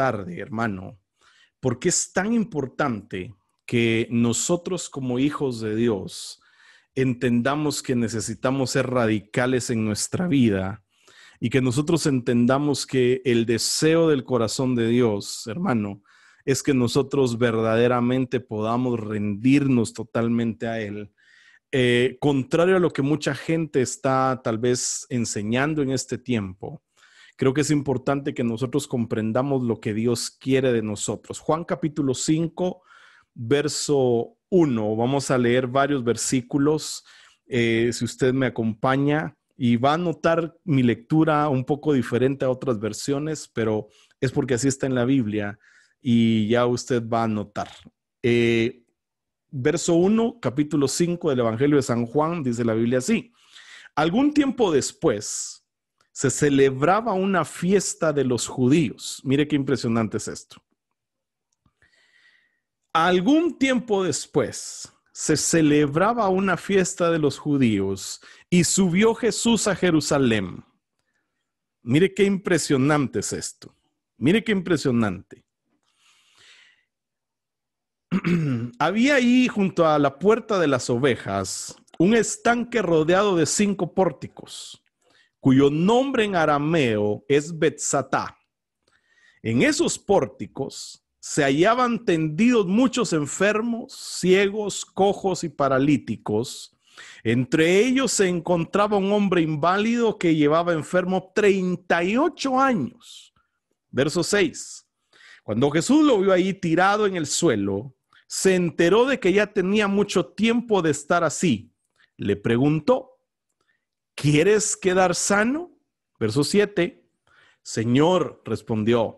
tarde, hermano, por qué es tan importante que nosotros como hijos de Dios entendamos que necesitamos ser radicales en nuestra vida y que nosotros entendamos que el deseo del corazón de Dios, hermano, es que nosotros verdaderamente podamos rendirnos totalmente a Él. Contrario a lo que mucha gente está tal vez enseñando en este tiempo, creo que es importante que nosotros comprendamos lo que Dios quiere de nosotros. Juan capítulo 5, verso 1. Vamos a leer varios versículos, si usted me acompaña, y va a notar mi lectura un poco diferente a otras versiones, pero es porque así está en la Biblia y ya usted va a notar. Verso 1, capítulo 5 del Evangelio de San Juan, dice la Biblia así: algún tiempo después se celebraba una fiesta de los judíos. Mire qué impresionante es esto. Algún tiempo después se celebraba una fiesta de los judíos y subió Jesús a Jerusalén. Mire qué impresionante es esto. Mire qué impresionante. Había ahí junto a la puerta de las ovejas un estanque rodeado de 5 pórticos, cuyo nombre en arameo es Betzatá. En esos pórticos se hallaban tendidos muchos enfermos, ciegos, cojos y paralíticos. Entre ellos se encontraba un hombre inválido que llevaba enfermo 38 años. Verso 6. Cuando Jesús lo vio ahí tirado en el suelo, se enteró de que ya tenía mucho tiempo de estar así. Le preguntó: ¿quieres quedar sano? Verso 7. Señor, respondió,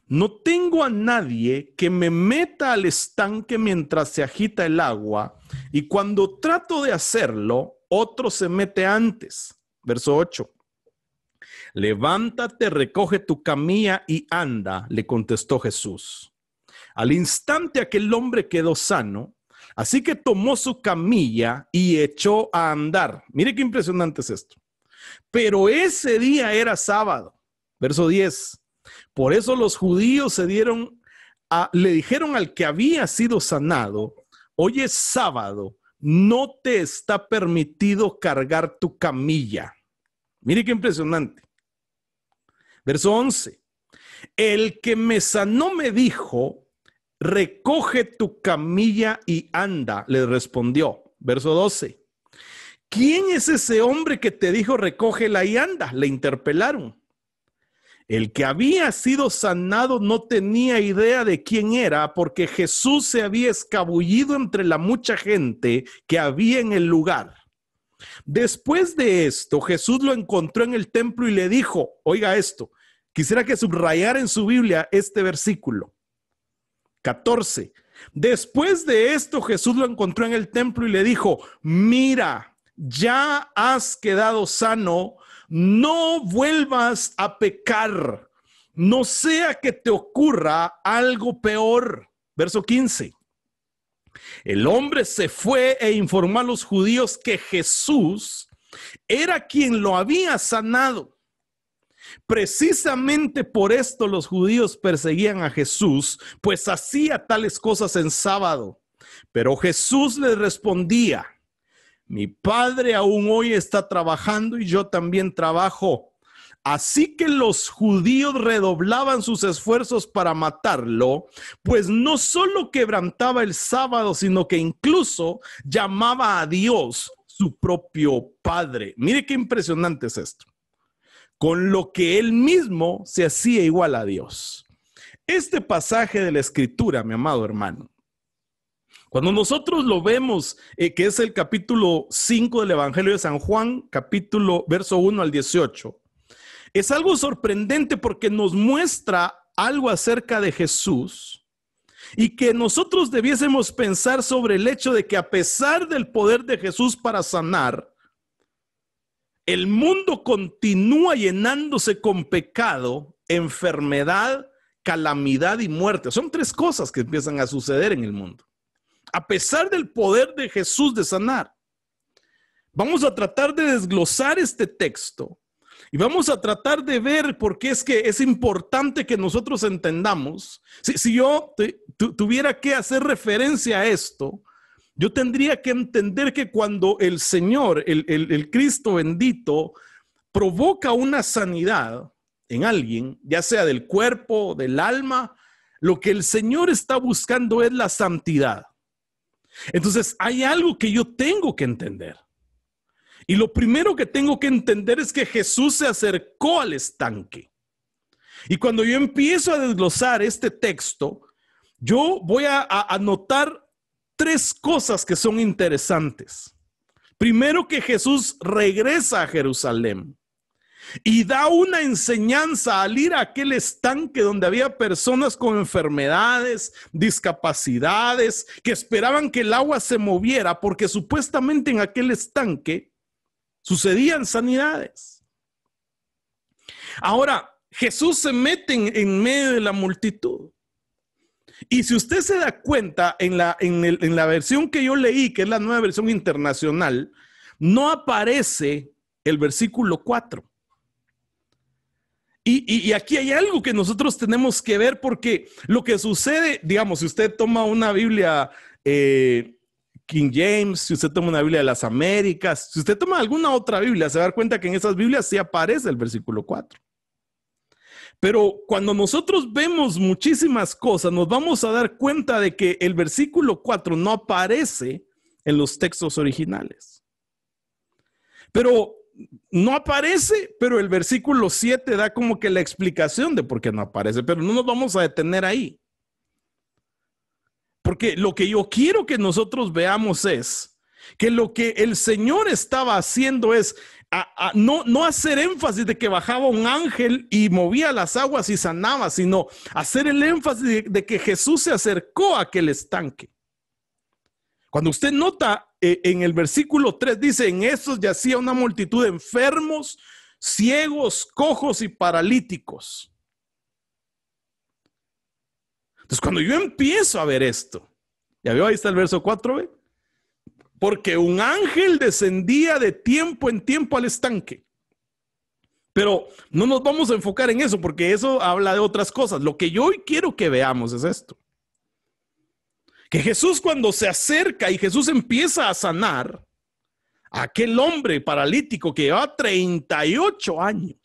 no tengo a nadie que me meta al estanque mientras se agita el agua, y cuando trato de hacerlo, otro se mete antes. Verso 8. Levántate, recoge tu camilla y anda, le contestó Jesús. Al instante aquel hombre quedó sano, así que tomó su camilla y echó a andar. Mire qué impresionante es esto. Pero ese día era sábado. Verso 10. Por eso los judíos le dijeron al que había sido sanado: hoy es sábado, no te está permitido cargar tu camilla. Mire qué impresionante. Verso 11. El que me sanó me dijo: recoge tu camilla y anda, le respondió. Verso 12. ¿Quién es ese hombre que te dijo recógela y anda? Le interpelaron. El que había sido sanado no tenía idea de quién era, porque Jesús se había escabullido entre la mucha gente que había en el lugar. Después de esto, Jesús lo encontró en el templo y le dijo, oiga esto, quisiera que subrayara en su Biblia este versículo. 14. Después de esto, Jesús lo encontró en el templo y le dijo, mira, ya has quedado sano, no vuelvas a pecar, no sea que te ocurra algo peor. Verso 15. El hombre se fue e informó a los judíos que Jesús era quien lo había sanado. Precisamente por esto los judíos perseguían a Jesús, pues hacía tales cosas en sábado. Pero Jesús les respondía, mi Padre aún hoy está trabajando y yo también trabajo. Así que los judíos redoblaban sus esfuerzos para matarlo, pues no solo quebrantaba el sábado, sino que incluso llamaba a Dios su propio Padre. Mire qué impresionante es esto. Con lo que él mismo se hacía igual a Dios. Este pasaje de la Escritura, mi amado hermano, cuando nosotros lo vemos, que es el capítulo 5 del Evangelio de San Juan, verso 1 al 18, es algo sorprendente porque nos muestra algo acerca de Jesús y que nosotros debiésemos pensar sobre el hecho de que a pesar del poder de Jesús para sanar, el mundo continúa llenándose con pecado, enfermedad, calamidad y muerte. Son 3 cosas que empiezan a suceder en el mundo. A pesar del poder de Jesús de sanar. Vamos a tratar de desglosar este texto Y vamos a tratar de ver por qué es que es importante que nosotros entendamos. Si yo tuviera que hacer referencia a esto, yo tendría que entender que cuando el Señor, el Cristo bendito, provoca una sanidad en alguien, ya sea del cuerpo, del alma, lo que el Señor está buscando es la santidad. Entonces, hay algo que yo tengo que entender. Y lo primero que tengo que entender es que Jesús se acercó al estanque. Y cuando yo empiezo a desglosar este texto, yo voy a anotar tres cosas que son interesantes. Primero, que Jesús regresa a Jerusalén y da una enseñanza al ir a aquel estanque donde había personas con enfermedades, discapacidades, que esperaban que el agua se moviera porque supuestamente en aquel estanque sucedían sanidades. Ahora, Jesús se mete en medio de la multitud. Y si usted se da cuenta, en la versión que yo leí, que es la Nueva Versión Internacional, no aparece el versículo 4. Y aquí hay algo que nosotros tenemos que ver, porque lo que sucede, digamos, si usted toma una Biblia King James, si usted toma una Biblia de las Américas, si usted toma alguna otra Biblia, se va a dar cuenta que en esas Biblias sí aparece el versículo 4. Pero cuando nosotros vemos muchísimas cosas, nos vamos a dar cuenta de que el versículo 4 no aparece en los textos originales. Pero no aparece, pero el versículo 7 da como que la explicación de por qué no aparece, pero no nos vamos a detener ahí. Porque lo que yo quiero que nosotros veamos es que lo que el Señor estaba haciendo es no hacer énfasis de que bajaba un ángel y movía las aguas y sanaba, sino hacer el énfasis de que Jesús se acercó a aquel estanque. Cuando usted nota en el versículo 3 dice, en estos yacía una multitud de enfermos, ciegos, cojos y paralíticos. Entonces, cuando yo empiezo a ver esto, ya veo, ahí está el verso 4, ¿ve? Porque un ángel descendía de tiempo en tiempo al estanque. Pero no nos vamos a enfocar en eso, porque eso habla de otras cosas. Lo que yo hoy quiero que veamos es esto. Que Jesús, cuando se acerca y Jesús empieza a sanar a aquel hombre paralítico que llevaba 38 años.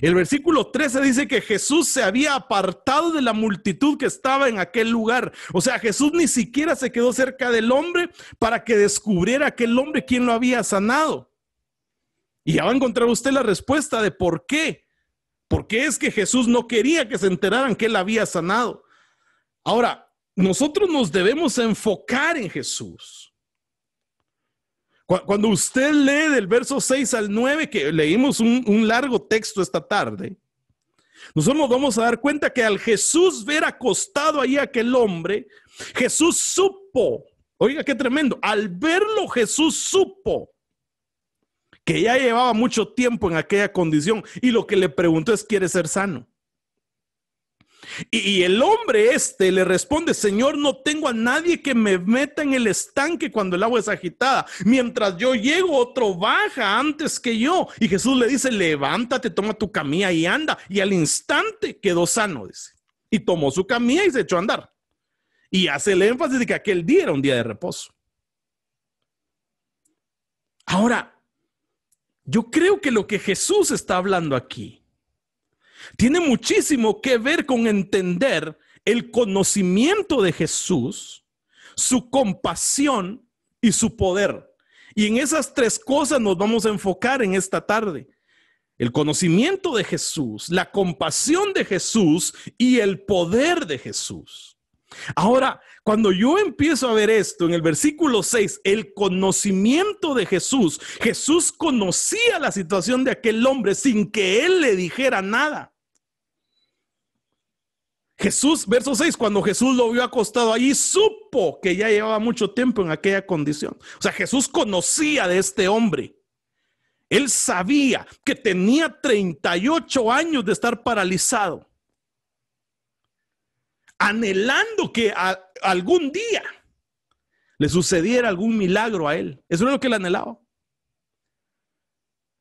El versículo 13 dice que Jesús se había apartado de la multitud que estaba en aquel lugar. O sea, Jesús ni siquiera se quedó cerca del hombre para que descubriera aquel hombre quién lo había sanado. Y ya va a encontrar usted la respuesta de por qué. ¿Por qué es que Jesús no quería que se enteraran que él había sanado? Ahora, nosotros nos debemos enfocar en Jesús. Cuando usted lee del verso 6 al 9, que leímos un largo texto esta tarde, nosotros nos vamos a dar cuenta que al Jesús ver acostado ahí a aquel hombre, Jesús supo, oiga qué tremendo, al verlo Jesús supo que ya llevaba mucho tiempo en aquella condición y lo que le preguntó es, ¿quiere ser sano? Y el hombre le responde, Señor, no tengo a nadie que me meta en el estanque cuando el agua es agitada. Mientras yo llego, otro baja antes que yo. Y Jesús le dice, levántate, toma tu camilla y anda. Y al instante quedó sano, dice. Y tomó su camilla y se echó a andar. Y hace el énfasis de que aquel día era un día de reposo. Ahora, yo creo que lo que Jesús está hablando aquí tiene muchísimo que ver con entender el conocimiento de Jesús, su compasión y su poder. Y en esas tres cosas nos vamos a enfocar en esta tarde. El conocimiento de Jesús, la compasión de Jesús y el poder de Jesús. Ahora, cuando yo empiezo a ver esto en el versículo 6, el conocimiento de Jesús, Jesús conocía la situación de aquel hombre sin que él le dijera nada. Jesús, verso 6, cuando Jesús lo vio acostado allí, supo que ya llevaba mucho tiempo en aquella condición. O sea, Jesús conocía de este hombre. Él sabía que tenía 38 años de estar paralizado, anhelando que algún día le sucediera algún milagro a él. Eso es lo que él anhelaba.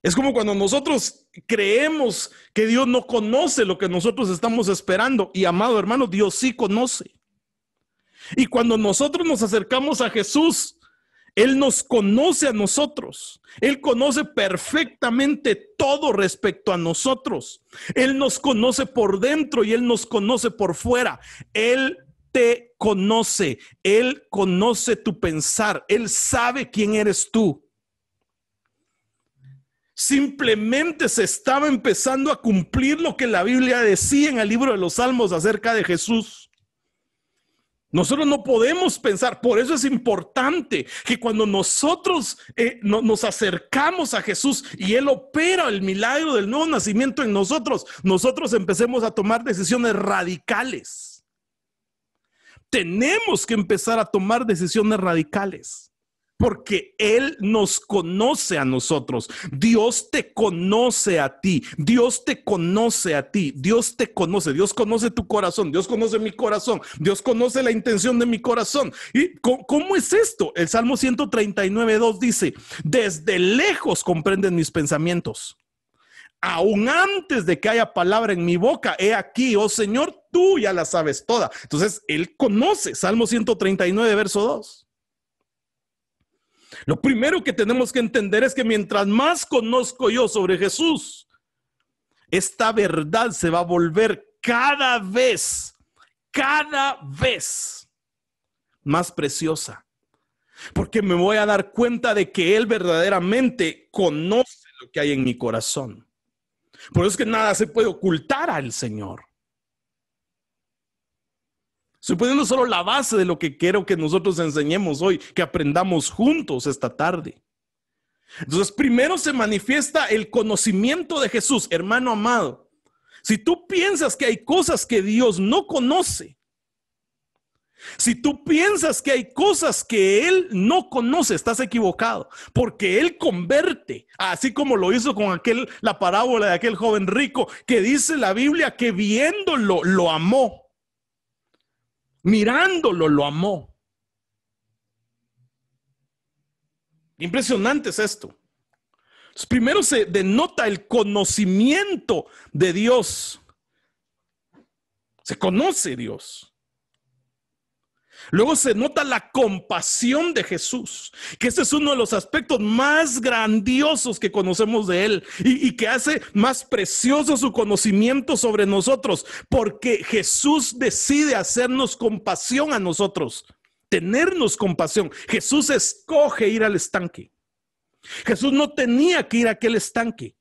Es como cuando nosotros creemos que Dios no conoce lo que nosotros estamos esperando. Y amado hermano, Dios sí conoce. Y cuando nosotros nos acercamos a Jesús, Él nos conoce a nosotros. Él conoce perfectamente todo respecto a nosotros. Él nos conoce por dentro y Él nos conoce por fuera. Él te conoce. Él conoce tu pensar. Él sabe quién eres tú. Simplemente se estaba empezando a cumplir lo que la Biblia decía en el libro de los Salmos acerca de Jesús. Nosotros no podemos pensar, por eso es importante que cuando nosotros nos acercamos a Jesús y Él opera el milagro del nuevo nacimiento en nosotros, nosotros empecemos a tomar decisiones radicales. Tenemos que empezar a tomar decisiones radicales. Porque Él nos conoce a nosotros. Dios te conoce a ti. Dios te conoce a ti. Dios te conoce. Dios conoce tu corazón. Dios conoce mi corazón. Dios conoce la intención de mi corazón. ¿Y cómo es esto? El Salmo 139:2 dice: desde lejos comprenden mis pensamientos. Aún antes de que haya palabra en mi boca, he aquí, oh Señor, tú ya la sabes toda. Entonces, Él conoce. Salmo 139, verso 2. Lo primero que tenemos que entender es que mientras más conozco yo sobre Jesús, esta verdad se va a volver cada vez más preciosa. Porque me voy a dar cuenta de que Él verdaderamente conoce lo que hay en mi corazón. Por eso es que nada se puede ocultar al Señor. Estoy poniendo solo la base de lo que quiero que nosotros enseñemos hoy, que aprendamos juntos esta tarde. Entonces, primero se manifiesta el conocimiento de Jesús, hermano amado. Si tú piensas que hay cosas que Dios no conoce, si tú piensas que hay cosas que Él no conoce, estás equivocado, porque Él convierte, así como lo hizo con la parábola de aquel joven rico, que dice la Biblia que viéndolo lo amó. Mirándolo lo amó. Impresionante es esto. Entonces, primero se denota el conocimiento de Dios. Se conoce Dios. Luego se nota la compasión de Jesús, que ese es uno de los aspectos más grandiosos que conocemos de Él y que hace más precioso su conocimiento sobre nosotros, porque Jesús decide hacernos compasión a nosotros, tenernos compasión. Jesús escoge ir al estanque. Jesús no tenía que ir a aquel estanque.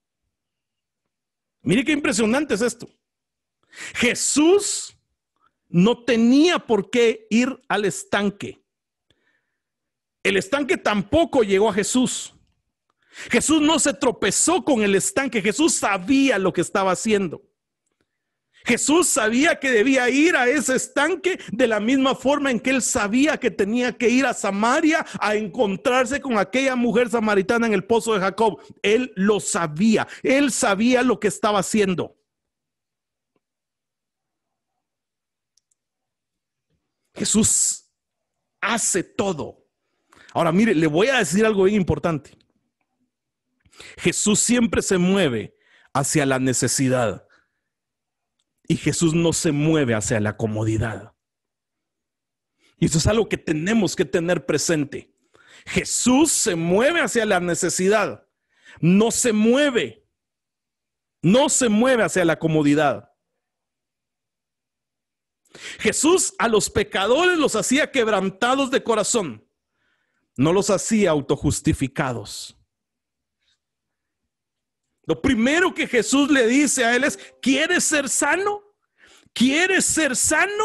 Mire qué impresionante es esto. Jesús no tenía por qué ir al estanque. El estanque tampoco llegó a Jesús. Jesús no se tropezó con el estanque. Jesús sabía lo que estaba haciendo. Jesús sabía que debía ir a ese estanque de la misma forma en que él sabía que tenía que ir a Samaria a encontrarse con aquella mujer samaritana en el pozo de Jacob. Él lo sabía. Él sabía lo que estaba haciendo. Jesús hace todo. Ahora mire, le voy a decir algo bien importante. Jesús siempre se mueve hacia la necesidad y Jesús no se mueve hacia la comodidad. Y eso es algo que tenemos que tener presente. Jesús se mueve hacia la necesidad, no se mueve hacia la comodidad. Jesús a los pecadores los hacía quebrantados de corazón, no los hacía autojustificados. Lo primero que Jesús le dice a él es: ¿quieres ser sano? ¿Quieres ser sano?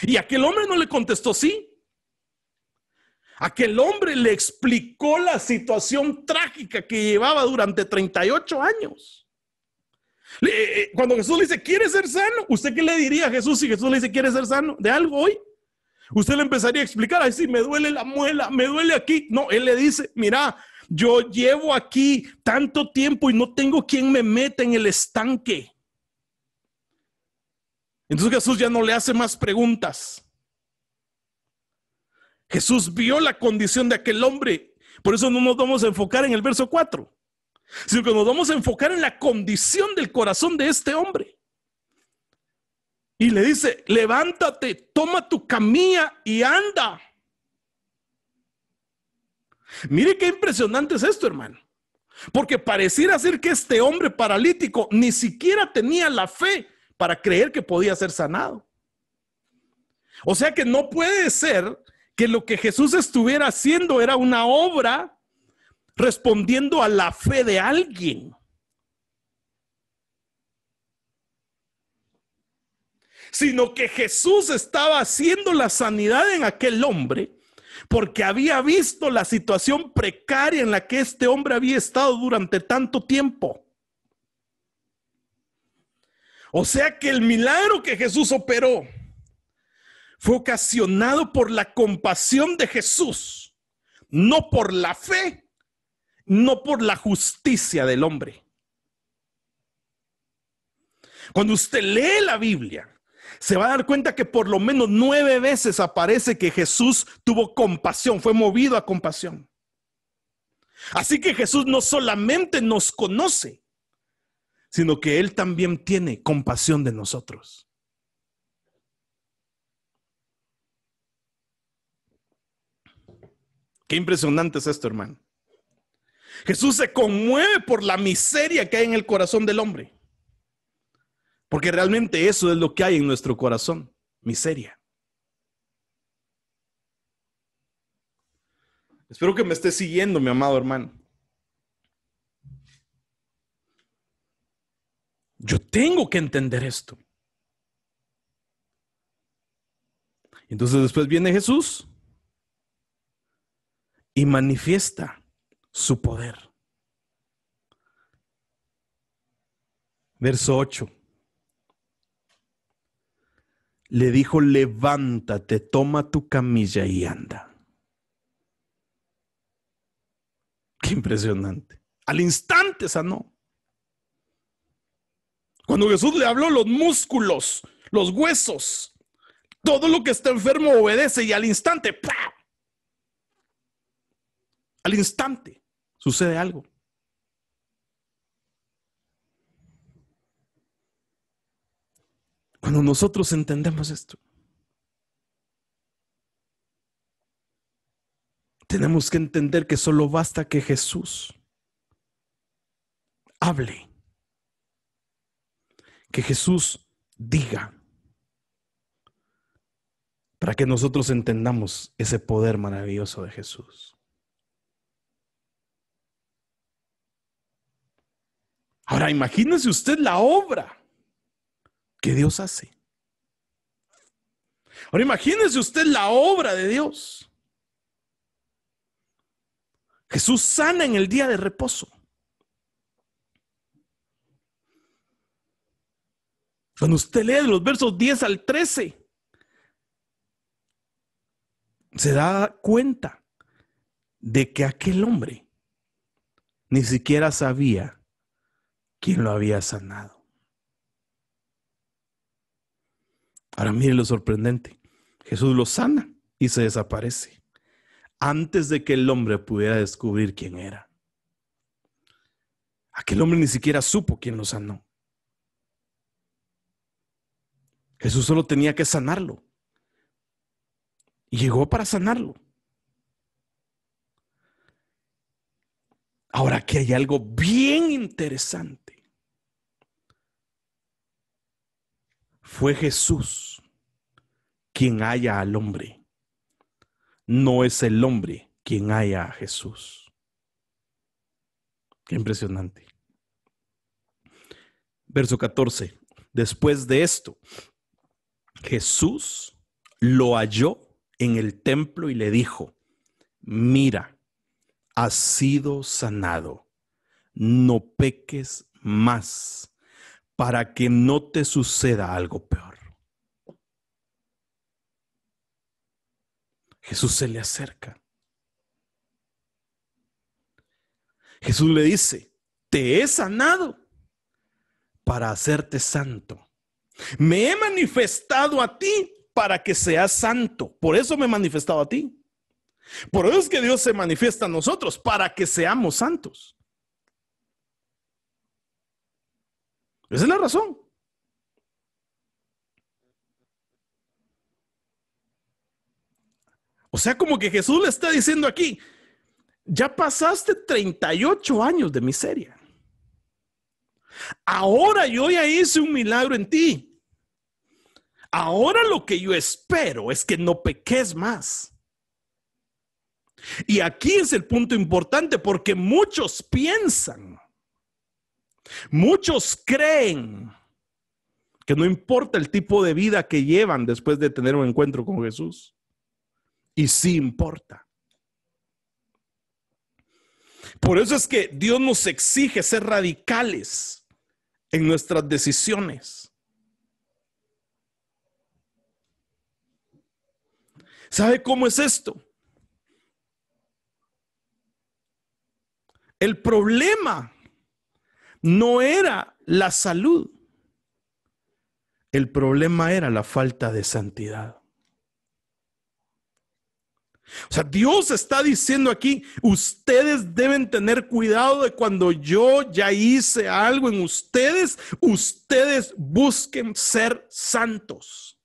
Y aquel hombre no le contestó sí. Aquel hombre le explicó la situación trágica que llevaba durante 38 años. Cuando Jesús le dice: ¿quiere ser sano? ¿Usted qué le diría a Jesús si Jesús le dice: ¿quiere ser sano de algo hoy? Usted le empezaría a explicar: ay, sí, me duele la muela, me duele aquí. No, él le dice: mira, yo llevo aquí tanto tiempo y no tengo quien me meta en el estanque. Entonces Jesús ya no le hace más preguntas. Jesús vio la condición de aquel hombre Por eso no nos vamos a enfocar en el verso 4, sino que nos vamos a enfocar en la condición del corazón de este hombre. Y le dice, levántate, toma tu camilla y anda. Mire qué impresionante es esto, hermano. Porque pareciera ser que este hombre paralítico ni siquiera tenía la fe para creer que podía ser sanado. O sea que no puede ser que lo que Jesús estuviera haciendo era una obra respondiendo a la fe de alguien. Sino que Jesús estaba haciendo la sanidad en aquel hombre porque había visto la situación precaria en la que este hombre había estado durante tanto tiempo. O sea que el milagro que Jesús operó fue ocasionado por la compasión de Jesús, no por la fe, no por la justicia del hombre. Cuando usted lee la Biblia, se va a dar cuenta que por lo menos 9 veces aparece que Jesús tuvo compasión, fue movido a compasión. Así que Jesús no solamente nos conoce, sino que Él también tiene compasión de nosotros. Qué impresionante es esto, hermano. Jesús se conmueve por la miseria que hay en el corazón del hombre. Porque realmente eso es lo que hay en nuestro corazón, miseria. Espero que me esté siguiendo, mi amado hermano. Yo tengo que entender esto. Entonces después viene Jesús y manifiesta su poder. Verso 8. Le dijo, levántate, toma tu camilla y anda. Qué impresionante. Al instante sanó. Cuando Jesús le habló, los músculos, los huesos, todo lo que está enfermo obedece y al instante, ¡pah! Al instante sucede algo. Cuando nosotros entendemos esto, tenemos que entender que solo basta que Jesús hable, que Jesús diga, para que nosotros entendamos ese poder maravilloso de Jesús. Ahora imagínese usted la obra que Dios hace. Ahora imagínese usted la obra de Dios. Jesús sana en el día de reposo. Cuando usted lee los versos 10 al 13, se da cuenta de que aquel hombre ni siquiera sabía quién lo había sanado. Ahora mire lo sorprendente. Jesús lo sana y se desaparece antes de que el hombre pudiera descubrir quién era. Aquel hombre ni siquiera supo quién lo sanó. Jesús solo tenía que sanarlo. Y llegó para sanarlo. Ahora aquí hay algo bien interesante. Fue Jesús quien halla al hombre. No es el hombre quien halla a Jesús. Qué impresionante. Verso 14. Después de esto, Jesús lo halló en el templo y le dijo, mira, has sido sanado, no peques más, para que no te suceda algo peor. Jesús se le acerca. Jesús le dice, te he sanado para hacerte santo. Me he manifestado a ti para que seas santo. Por eso me he manifestado a ti. Por eso es que Dios se manifiesta a nosotros, para que seamos santos. Esa es la razón. O sea, como que Jesús le está diciendo aquí, ya pasaste 38 años de miseria. Ahora yo ya hice un milagro en ti. Ahora lo que yo espero es que no peques más. Y aquí es el punto importante, porque muchos piensan, muchos creen que no importa el tipo de vida que llevan después de tener un encuentro con Jesús. Y sí importa. Por eso es que Dios nos exige ser radicales en nuestras decisiones. ¿Sabe cómo es esto? El problema no era la salud. El problema era la falta de santidad. O sea, Dios está diciendo aquí, ustedes deben tener cuidado de cuando yo ya hice algo en ustedes, ustedes busquen ser santos.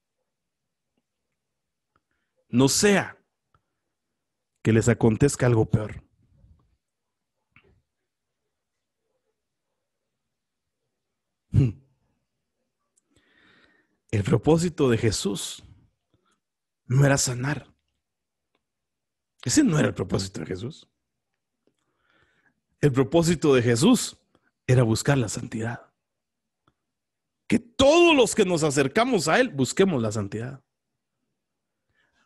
No sea que les acontezca algo peor. El propósito de Jesús no era sanar. Ese no era el propósito de Jesús. El propósito de Jesús era buscar la santidad. Que todos los que nos acercamos a Él busquemos la santidad.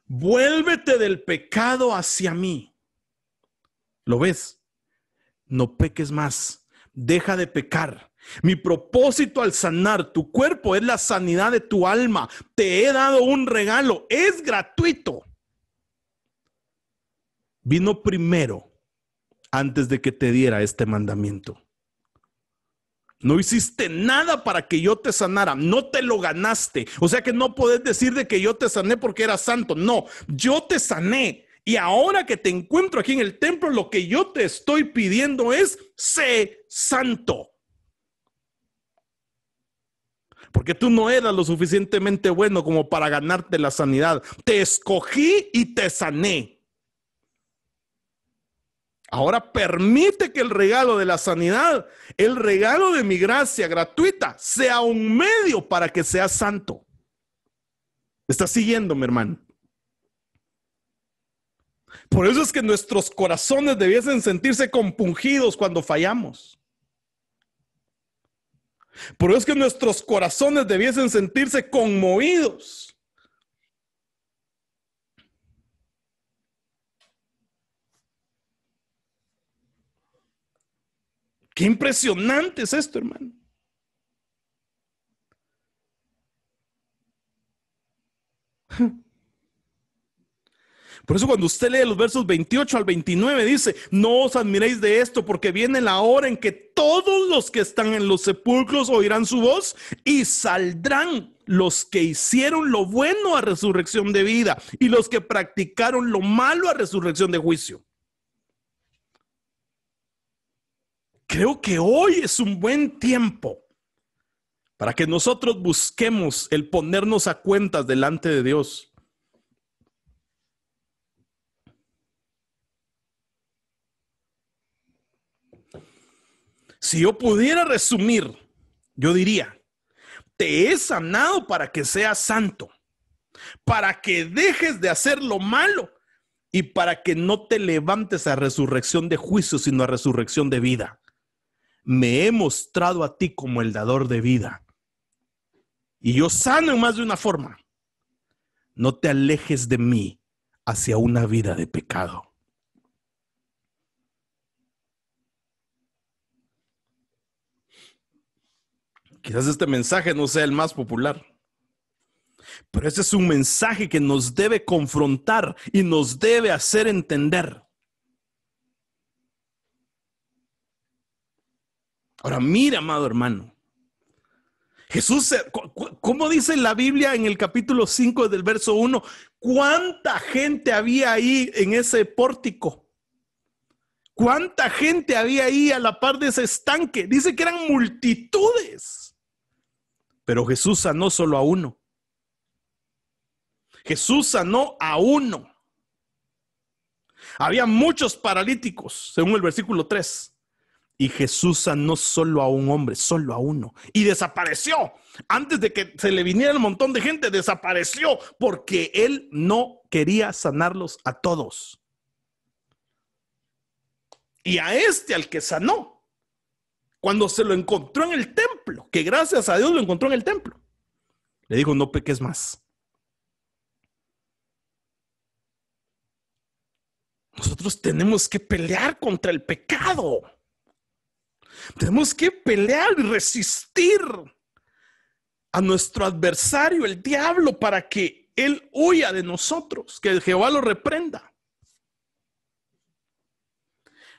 Vuélvete del pecado hacia mí. ¿Lo ves? No peques más. Deja de pecar. Mi propósito al sanar tu cuerpo es la sanidad de tu alma. Te he dado un regalo. Es gratuito. Vino primero antes de que te diera este mandamiento. No hiciste nada para que yo te sanara, no te lo ganaste. O sea que no podés decir de que yo te sané porque eras santo. No, yo te sané. Y ahora que te encuentro aquí en el templo, lo que yo te estoy pidiendo es, sé santo. Porque tú no eras lo suficientemente bueno como para ganarte la sanidad. Te escogí y te sané. Ahora permite que el regalo de la sanidad, el regalo de mi gracia gratuita, sea un medio para que seas santo. ¿Estás siguiendo, mi hermano? Por eso es que nuestros corazones debiesen sentirse compungidos cuando fallamos. Por eso es que nuestros corazones debiesen sentirse conmovidos. Qué impresionante es esto, hermano. Por eso cuando usted lee los versos 28 al 29 dice, no os admiréis de esto porque viene la hora en que todos los que están en los sepulcros oirán su voz y saldrán los que hicieron lo bueno a resurrección de vida y los que practicaron lo malo a resurrección de juicio. Creo que hoy es un buen tiempo para que nosotros busquemos el ponernos a cuentas delante de Dios. Si yo pudiera resumir, yo diría, te he sanado para que seas santo, para que dejes de hacer lo malo y para que no te levantes a resurrección de juicio, sino a resurrección de vida. Me he mostrado a ti como el dador de vida. Y yo sano en más de una forma. No te alejes de mí hacia una vida de pecado. Quizás este mensaje no sea el más popular, pero este es un mensaje que nos debe confrontar y nos debe hacer entender. Ahora mira, amado hermano, Jesús, ¿cómo dice la Biblia en el capítulo 5 del verso 1? ¿Cuánta gente había ahí en ese pórtico? ¿Cuánta gente había ahí a la par de ese estanque? Dice que eran multitudes. Pero Jesús sanó solo a uno. Jesús sanó a uno. Había muchos paralíticos, según el versículo 3. Y Jesús sanó solo a un hombre, solo a uno. Y desapareció. Antes de que se le viniera un montón de gente, desapareció porque él no quería sanarlos a todos. Y a al que sanó, cuando se lo encontró en el templo, que gracias a Dios lo encontró en el templo, le dijo: no peques más. Nosotros tenemos que pelear contra el pecado. Tenemos que pelear y resistir a nuestro adversario, el diablo, para que él huya de nosotros, que Jehová lo reprenda.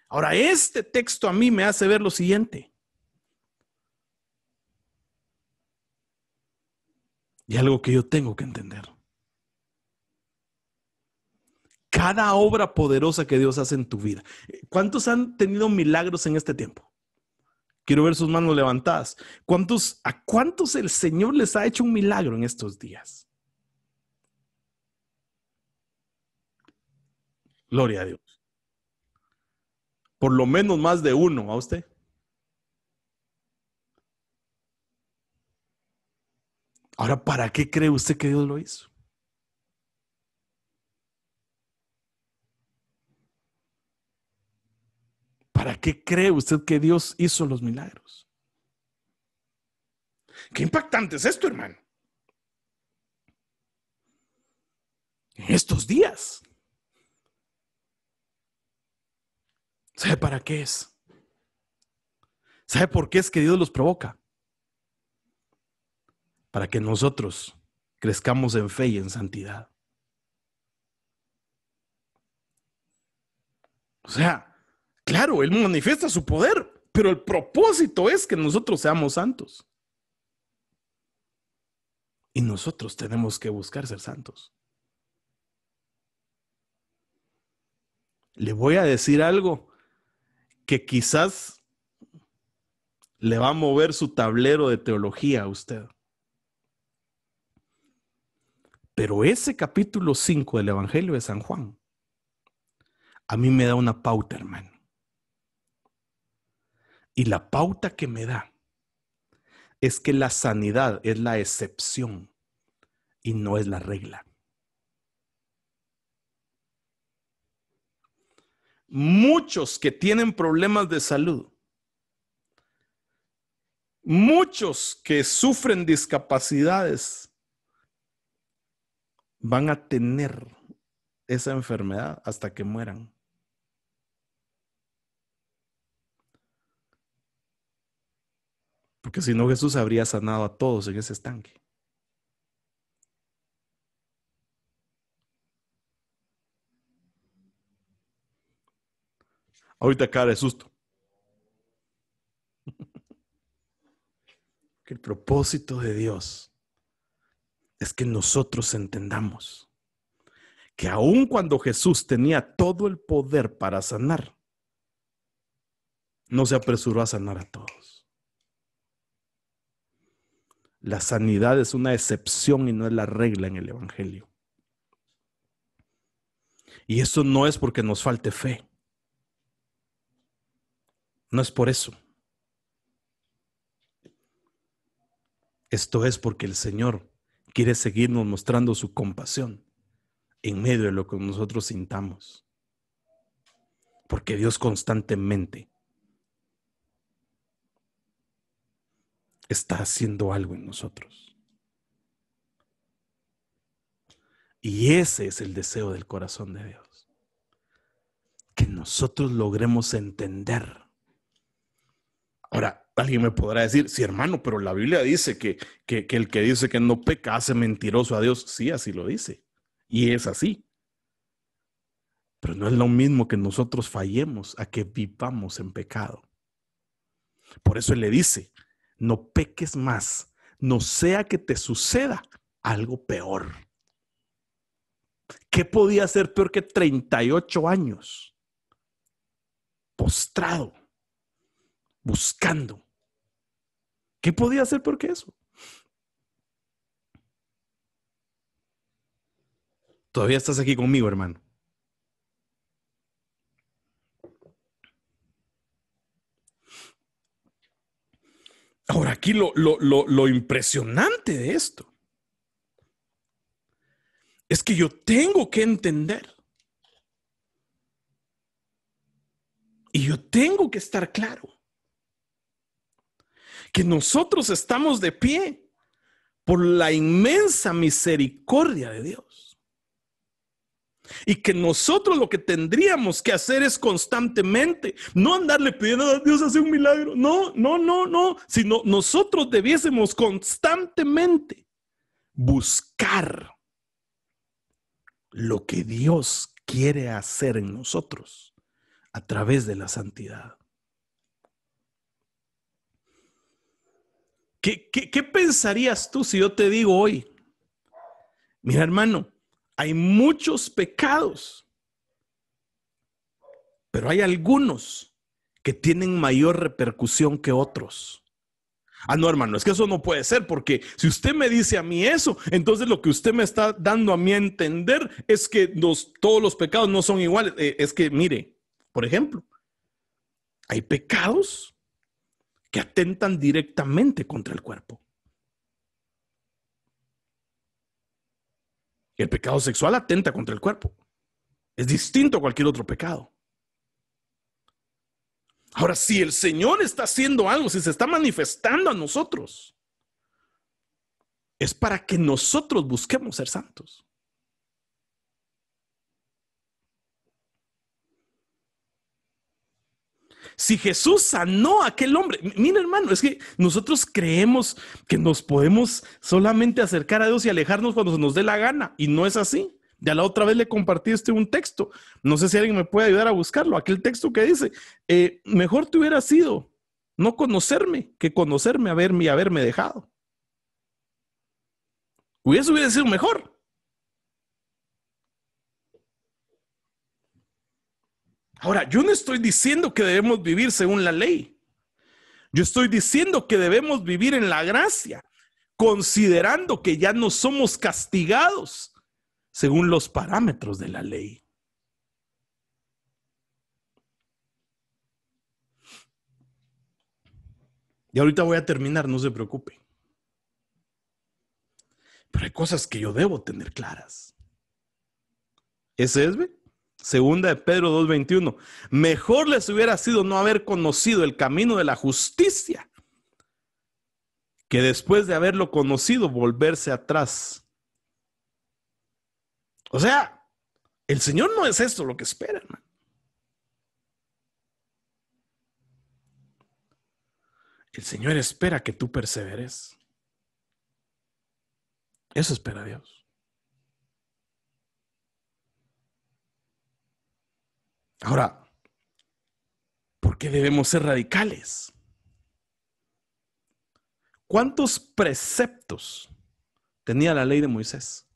Ahora, este texto a mí me hace ver lo siguiente. Y algo que yo tengo que entender. Cada obra poderosa que Dios hace en tu vida. ¿Cuántos han tenido milagros en este tiempo? Quiero ver sus manos levantadas. ¿A cuántos el Señor les ha hecho un milagro en estos días? Gloria a Dios. Por lo menos más de uno, ¿a usted? Ahora, ¿para qué cree usted que Dios lo hizo? ¿Para qué cree usted que Dios hizo los milagros? Qué impactante es esto, hermano. En estos días. ¿Sabe para qué es? ¿Sabe por qué es que Dios los provoca? Para que nosotros crezcamos en fe y en santidad. O sea, claro, Él manifiesta su poder, pero el propósito es que nosotros seamos santos. Y nosotros tenemos que buscar ser santos. Le voy a decir algo que quizás le va a mover su tablero de teología a usted. Pero ese capítulo 5 del Evangelio de San Juan a mí me da una pauta, hermano. Y la pauta que me da es que la sanidad es la excepción y no es la regla. Muchos que tienen problemas de salud, muchos que sufren discapacidades, van a tener esa enfermedad hasta que mueran. Porque si no, Jesús habría sanado a todos en ese estanque. Ahorita cara de susto. Que el propósito de Dios es que nosotros entendamos que aun cuando Jesús tenía todo el poder para sanar, no se apresuró a sanar a todos. La sanidad es una excepción y no es la regla en el Evangelio. Y eso no es porque nos falte fe. No es por eso. Esto es porque el Señor quiere seguirnos mostrando su compasión en medio de lo que nosotros sintamos. Porque Dios constantemente está haciendo algo en nosotros. Y ese es el deseo del corazón de Dios. Que nosotros logremos entender. Ahora, alguien me podrá decir: sí, hermano, pero la Biblia dice que el que dice que no peca hace mentiroso a Dios. Sí, así lo dice. Y es así. Pero no es lo mismo que nosotros fallemos a que vivamos en pecado. Por eso Él le dice: no peques más, no sea que te suceda algo peor. ¿Qué podía ser peor que 38 años postrado, buscando? ¿Qué podía ser peor que eso? Todavía estás aquí conmigo, hermano. Ahora, aquí lo impresionante de esto es que yo tengo que entender y yo tengo que estar claro que nosotros estamos de pie por la inmensa misericordia de Dios. Y que nosotros lo que tendríamos que hacer es constantemente, no andarle pidiendo a Dios hacer un milagro, no, sino nosotros debiésemos constantemente buscar lo que Dios quiere hacer en nosotros a través de la santidad. ¿Qué pensarías tú si yo te digo hoy, mira, hermano, hay muchos pecados, pero hay algunos que tienen mayor repercusión que otros? Ah, no, hermano, es que eso no puede ser, porque si usted me dice a mí eso, entonces lo que usted me está dando a mí a entender es que todos los pecados no son iguales. Es que, mire, por ejemplo, hay pecados que atentan directamente contra el cuerpo. El pecado sexual atenta contra el cuerpo. Es distinto a cualquier otro pecado. Ahora, si el Señor está haciendo algo, si se está manifestando a nosotros, es para que nosotros busquemos ser santos. Si Jesús sanó a aquel hombre, mira, hermano, es que nosotros creemos que nos podemos solamente acercar a Dios y alejarnos cuando se nos dé la gana, y no es así. Ya la otra vez le compartí un texto, no sé si alguien me puede ayudar a buscarlo, aquel texto que dice, mejor te hubiera sido no conocerme que conocerme y haberme dejado. Hubiera sido mejor. Ahora, yo no estoy diciendo que debemos vivir según la ley. Yo estoy diciendo que debemos vivir en la gracia, considerando que ya no somos castigados según los parámetros de la ley. Y ahorita voy a terminar, no se preocupe. Pero hay cosas que yo debo tener claras. Ese es, ¿ve? Segunda de Pedro 2:21. Mejor les hubiera sido no haber conocido el camino de la justicia que después de haberlo conocido volverse atrás. O sea, el Señor no es esto lo que espera, hermano. El Señor espera que tú perseveres. Eso espera Dios. Ahora, ¿por qué debemos ser radicales? ¿Cuántos preceptos tenía la ley de Moisés?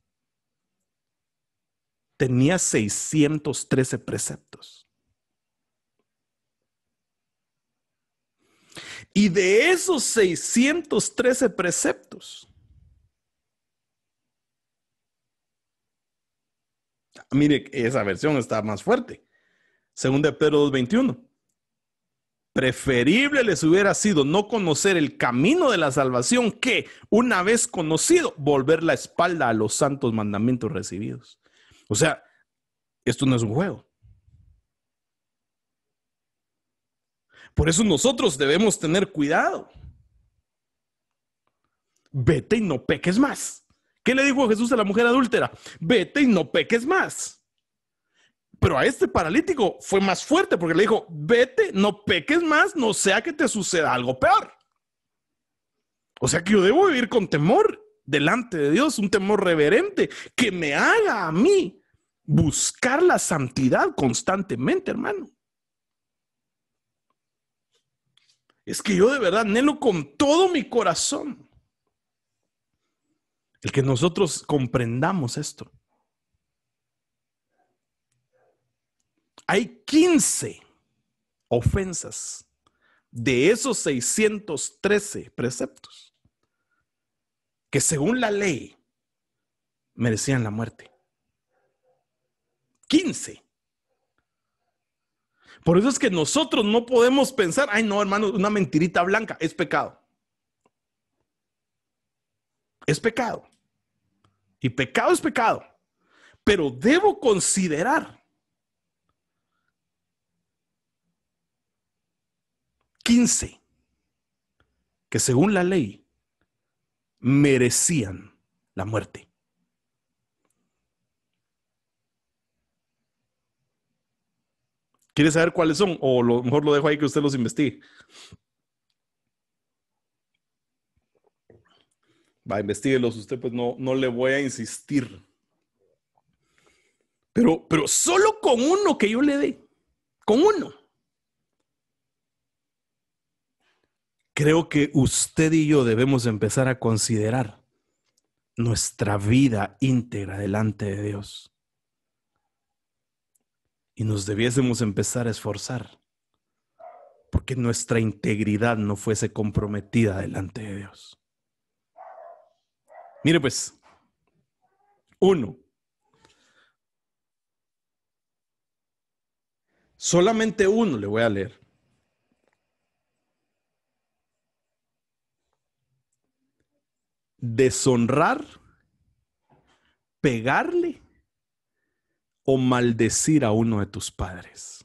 Tenía 613 preceptos. Y de esos 613 preceptos, mire, esa versión está más fuerte. Segunda de Pedro 2:21. Preferible les hubiera sido no conocer el camino de la salvación que, una vez conocido, volver la espalda a los santos mandamientos recibidos. O sea, esto no es un juego. Por eso nosotros debemos tener cuidado. Vete y no peques más. ¿Qué le dijo Jesús a la mujer adúltera? Vete y no peques más. Pero a este paralítico fue más fuerte porque le dijo, vete, no peques más, no sea que te suceda algo peor. O sea que yo debo vivir con temor delante de Dios, un temor reverente que me haga a mí buscar la santidad constantemente, hermano. Es que yo de verdad anhelo con todo mi corazón El que nosotros comprendamos esto. Hay 15 ofensas de esos 613 preceptos que según la ley merecían la muerte. 15. Por eso es que nosotros no podemos pensar, ay no, hermano, una mentirita blanca es pecado. Es pecado. Y pecado es pecado. Pero debo considerar 15 que según la ley merecían la muerte. ¿Quiere saber cuáles son? O lo mejor lo dejo ahí que usted los investigue. Va, investíguelos usted, pues no le voy a insistir. Pero solo con uno que yo le dé, con uno, creo que usted y yo debemos empezar a considerar nuestra vida íntegra delante de Dios. Y nos debiésemos empezar a esforzar porque nuestra integridad no fuese comprometida delante de Dios. Mire pues, uno, solamente uno le voy a leer. Deshonrar, pegarle o maldecir a uno de tus padres.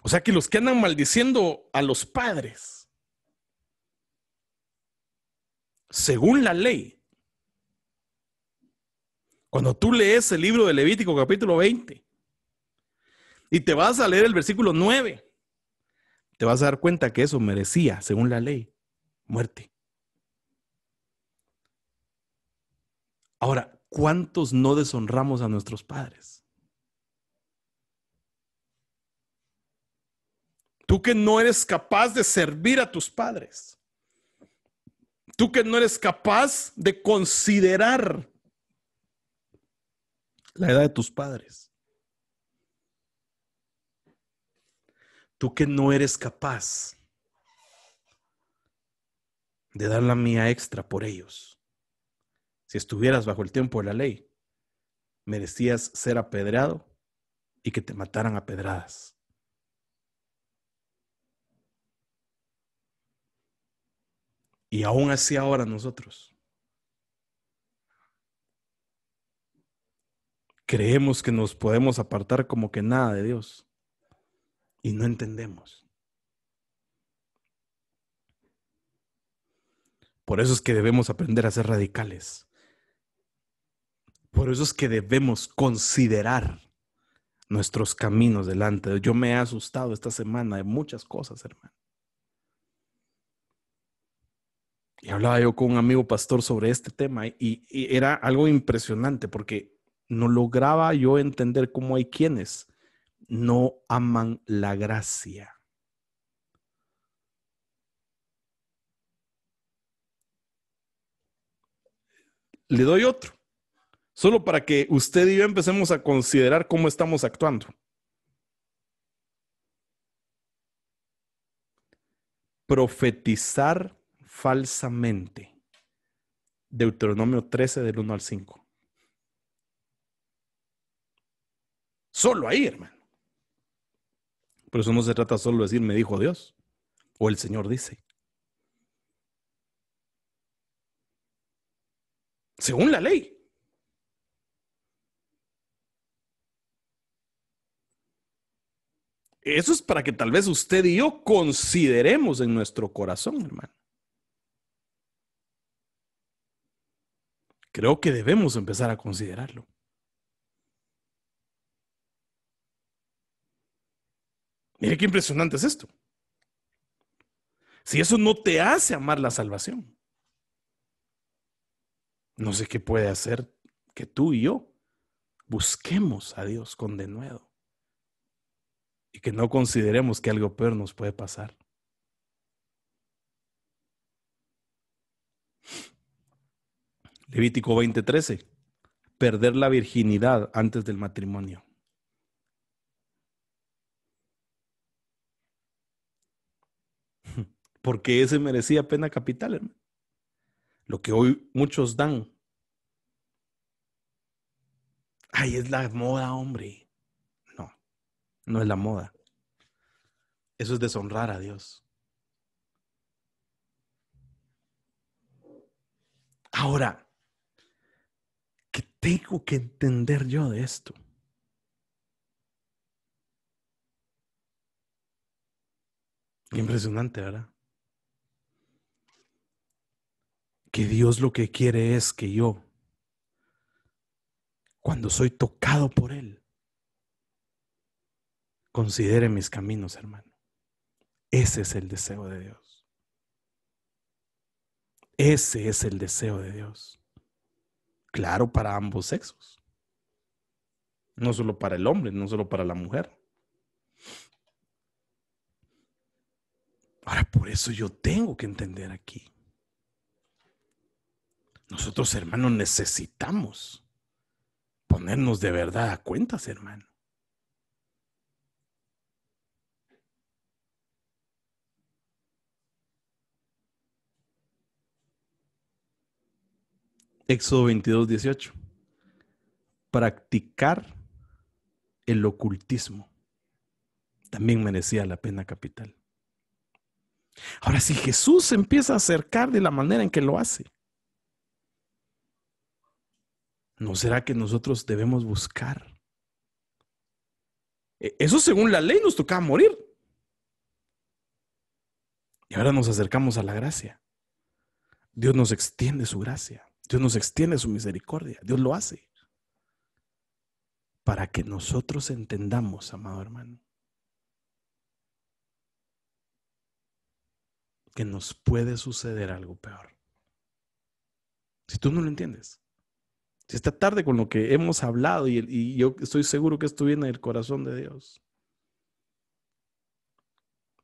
O sea que los que andan maldiciendo a los padres, según la ley, cuando tú lees el libro de Levítico capítulo 20 y te vas a leer el versículo 9, te vas a dar cuenta que eso merecía, según la ley, muerte. Ahora, ¿cuántos no deshonramos a nuestros padres? Tú que no eres capaz de servir a tus padres. Tú que no eres capaz de considerar la edad de tus padres. Tú que no eres capaz de dar la mía extra por ellos. Si estuvieras bajo el tiempo de la ley, merecías ser apedreado y que te mataran a pedradas. Y aún así ahora nosotros creemos que nos podemos apartar como que nada de Dios y no entendemos. Por eso es que debemos aprender a ser radicales. Por eso es que debemos considerar nuestros caminos delante. Yo me he asustado esta semana de muchas cosas, hermano. Y hablaba yo con un amigo pastor sobre este tema y era algo impresionante porque no lograba yo entender cómo hay quienes no aman la gracia. Le doy otro, solo para que usted y yo empecemos a considerar cómo estamos actuando. Profetizar falsamente. Deuteronomio 13 del 1 al 5. Solo ahí, hermano. Por eso no se trata solo de decir me dijo Dios o el Señor dice. Según la ley. Eso es para que tal vez usted y yo consideremos en nuestro corazón, hermano. Creo que debemos empezar a considerarlo. Mire qué impresionante es esto. Si eso no te hace amar la salvación, no sé qué puede hacer que tú y yo busquemos a Dios con denuedo y que no consideremos que algo peor nos puede pasar. Levítico 20:13. Perder la virginidad antes del matrimonio. Porque ese merecía pena capital, hermano. Lo que hoy muchos dan. Ay, es la moda, hombre. No, no es la moda. Eso es deshonrar a Dios. Ahora, ¿qué tengo que entender yo de esto? Qué impresionante, ¿verdad? Que Dios lo que quiere es que yo, cuando soy tocado por Él, considere mis caminos, hermano. Ese es el deseo de Dios. Ese es el deseo de Dios. Claro, para ambos sexos. No solo para el hombre, no solo para la mujer. Ahora, por eso yo tengo que entender aquí. Nosotros, hermanos, necesitamos ponernos de verdad a cuentas, hermano. Éxodo 22:18. Practicar el ocultismo también merecía la pena capital. Ahora, si Jesús se empieza a acercar de la manera en que lo hace, ¿no será que nosotros debemos buscar? Eso según la ley nos tocaba morir. Y ahora nos acercamos a la gracia. Dios nos extiende su gracia. Dios nos extiende su misericordia. Dios lo hace para que nosotros entendamos, amado hermano, que nos puede suceder algo peor. Si tú no lo entiendes, si esta tarde con lo que hemos hablado y yo estoy seguro que esto viene del corazón de Dios,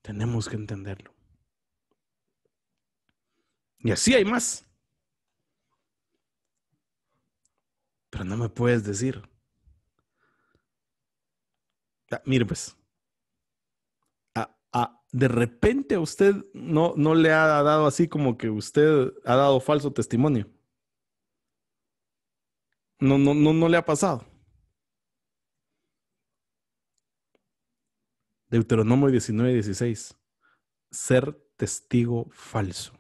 tenemos que entenderlo. Y así hay más. Pero no me puedes decir. Mire pues, de repente a usted no le ha dado así como que usted ha dado falso testimonio. No le ha pasado. Deuteronomio 19:16. Ser testigo falso.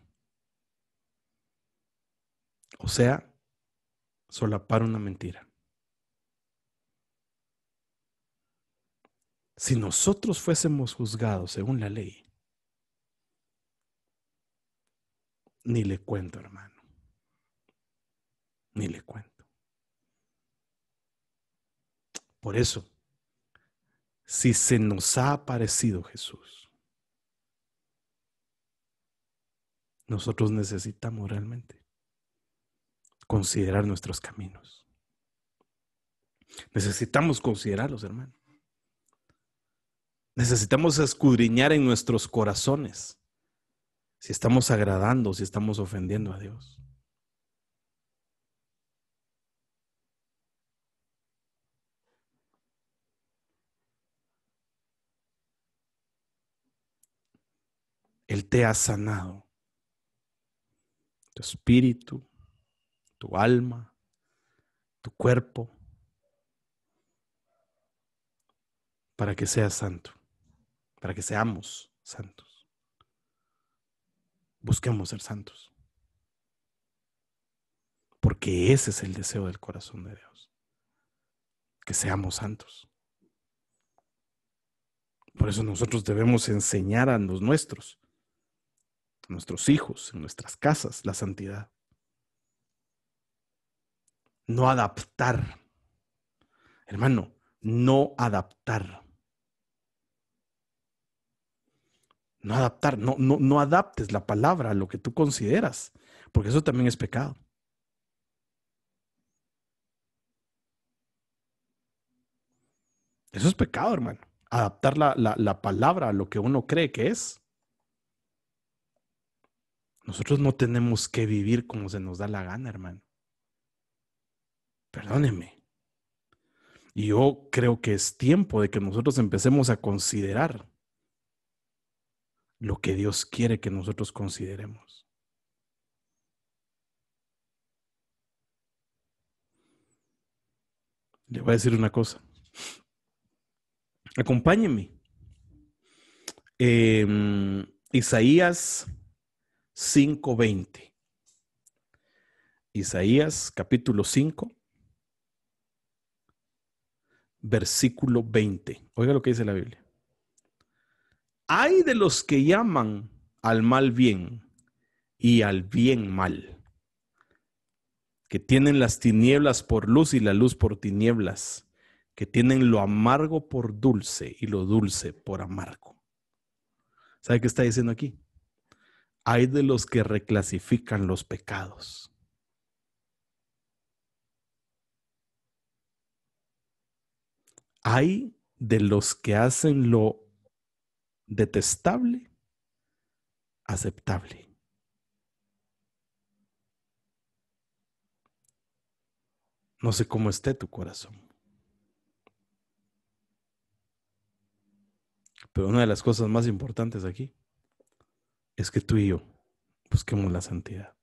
O sea, solapar una mentira. Si nosotros fuésemos juzgados según la ley, ni le cuento, hermano. Ni le cuento. Por eso, si se nos ha aparecido Jesús, nosotros necesitamos realmente considerar nuestros caminos. Necesitamos considerarlos, hermano. Necesitamos escudriñar en nuestros corazones si estamos agradando, si estamos ofendiendo a Dios. Él te ha sanado. Tu espíritu, tu alma, tu cuerpo, para que seas santo, para que seamos santos. Busquemos ser santos. Porque ese es el deseo del corazón de Dios. Que seamos santos. Por eso nosotros debemos enseñar a los nuestros, a nuestros hijos, en nuestras casas, la santidad. No adaptar. Hermano, no adaptar. No adaptar, no adaptes la palabra a lo que tú consideras, porque eso también es pecado. Eso es pecado, hermano. Adaptar la palabra a lo que uno cree que es. Nosotros no tenemos que vivir como se nos da la gana, hermano. Perdóneme. Y yo creo que es tiempo de que nosotros empecemos a considerar lo que Dios quiere que nosotros consideremos. Le voy a decir una cosa. Acompáñenme. Isaías 5:20. Isaías capítulo 5, versículo 20. Oiga lo que dice la Biblia. Hay de los que llaman al mal bien y al bien mal, que tienen las tinieblas por luz y la luz por tinieblas, que tienen lo amargo por dulce y lo dulce por amargo. ¿Sabe qué está diciendo aquí? Hay de los que reclasifican los pecados. Hay de los que hacen lo detestable aceptable. No sé cómo esté tu corazón, pero una de las cosas más importantes aquí es que tú y yo busquemos la santidad.